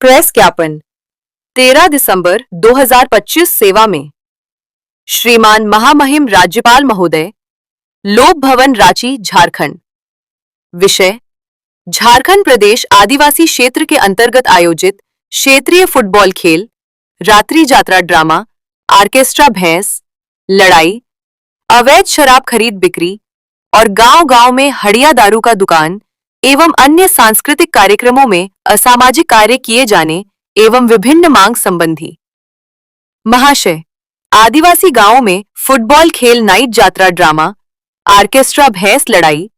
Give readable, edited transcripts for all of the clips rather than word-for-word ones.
Press ज्ञापन 13 दिसंबर 2025 सेवा में श्रीमान महामहिम राज्यपाल महोदय, लोक भवन, रांची, झारखंड। विषय: झारखंड प्रदेश आदिवासी क्षेत्र के अंतर्गत आयोजित क्षेत्रीय फुटबॉल खेल, रात्रि यात्रा ड्रामा, आर्केस्ट्रा भैंस लड़ाई, अवैध शराब खरीद बिक्री और गांव-गांव में हड़िया दारू का दुकान एवं अन्य सांस्कृतिक कार्यक्रमों में असामाजिक कार्य किए जाने एवं विभिन्न मांग संबंधी। महाशय, आदिवासी गांवों में फुटबॉल खेल, नाइट यात्रा ड्रामा, आर्केस्ट्रा भैंस लड़ाई,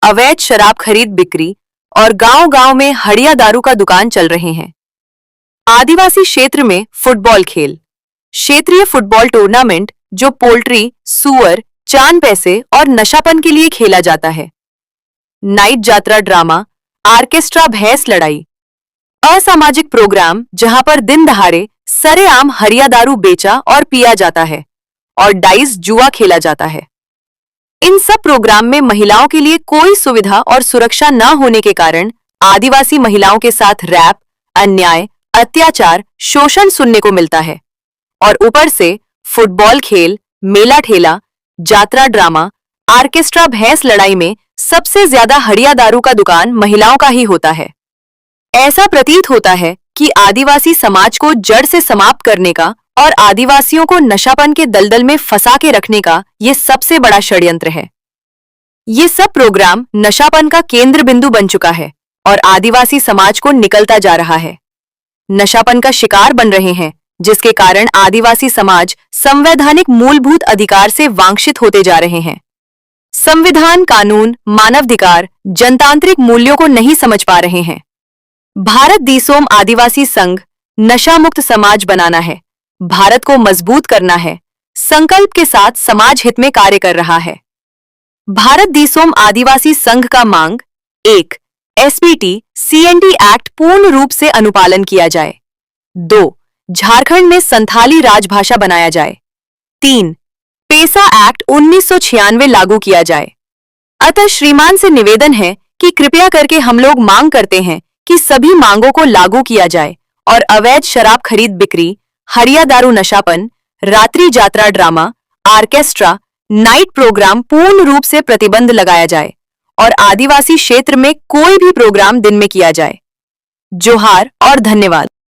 अवैध शराब खरीद बिक्री और गांव-गांव में हड़िया दारू का दुकान चल रहे हैं। आदिवासी क्षेत्र में फुटबॉल खेल, क्षेत्रीय फुटबॉल टूर्नामेंट जो पोल्ट्री, सुअर, चांद पैसे और नशापन के लिए खेला जाता है। नाइट यात्रा ड्रामा, आर्केस्ट्रा भैंस लड़ाई, असामाजिक प्रोग्राम जहां पर दिन दहाड़े सरेआम हरिया दारू बेचा और पिया जाता है और डाइस जुआ खेला जाता है। इन सब प्रोग्राम में महिलाओं के लिए कोई सुविधा और सुरक्षा न होने के कारण आदिवासी महिलाओं के साथ रैप, अन्याय, अत्याचार, शोषण सुनने को मिलता है और ऊपर से फुटबॉल खेल, मेला ठेला, यात्रा ड्रामा, आर्केस्ट्रा भैंस लड़ाई में सबसे ज्यादा हड़िया दारू का दुकान महिलाओं का ही होता है। ऐसा प्रतीत होता है कि आदिवासी समाज को जड़ से समाप्त करने का और आदिवासियों को नशापन के दलदल में फंसा के रखने का ये सबसे बड़ा षड्यंत्र है। ये सब प्रोग्राम नशापन का केंद्र बिंदु बन चुका है और आदिवासी समाज को निकलता जा रहा है। नशापन का शिकार बन रहे हैं, जिसके कारण आदिवासी समाज संवैधानिक मूलभूत अधिकार से वांछित होते जा रहे हैं। संविधान, कानून, मानवाधिकार, जनतांत्रिक मूल्यों को नहीं समझ पा रहे हैं। भारत दिसोम आदिवासी संघ नशा मुक्त समाज बनाना है, भारत को मजबूत करना है, संकल्प के साथ समाज हित में कार्य कर रहा है। भारत दिसोम आदिवासी संघ का मांग: 1. एसपीटी सीएनडी एक्ट पूर्ण रूप से अनुपालन किया जाए। 2. झारखंड में संथाली राजभाषा बनाया जाए। 3. पेसा एक्ट 1996 लागू किया जाए। अतः श्रीमान से निवेदन है कि कृपया करके हम लोग मांग करते हैं कि सभी मांगों को लागू किया जाए और अवैध शराब खरीद बिक्री, हरिया दारू, नशापन, रात्रि यात्रा ड्रामा, आर्केस्ट्रा, नाइट प्रोग्राम पूर्ण रूप से प्रतिबंध लगाया जाए और आदिवासी क्षेत्र में कोई भी प्रोग्राम दिन में किया जाए। जोहार और धन्यवाद।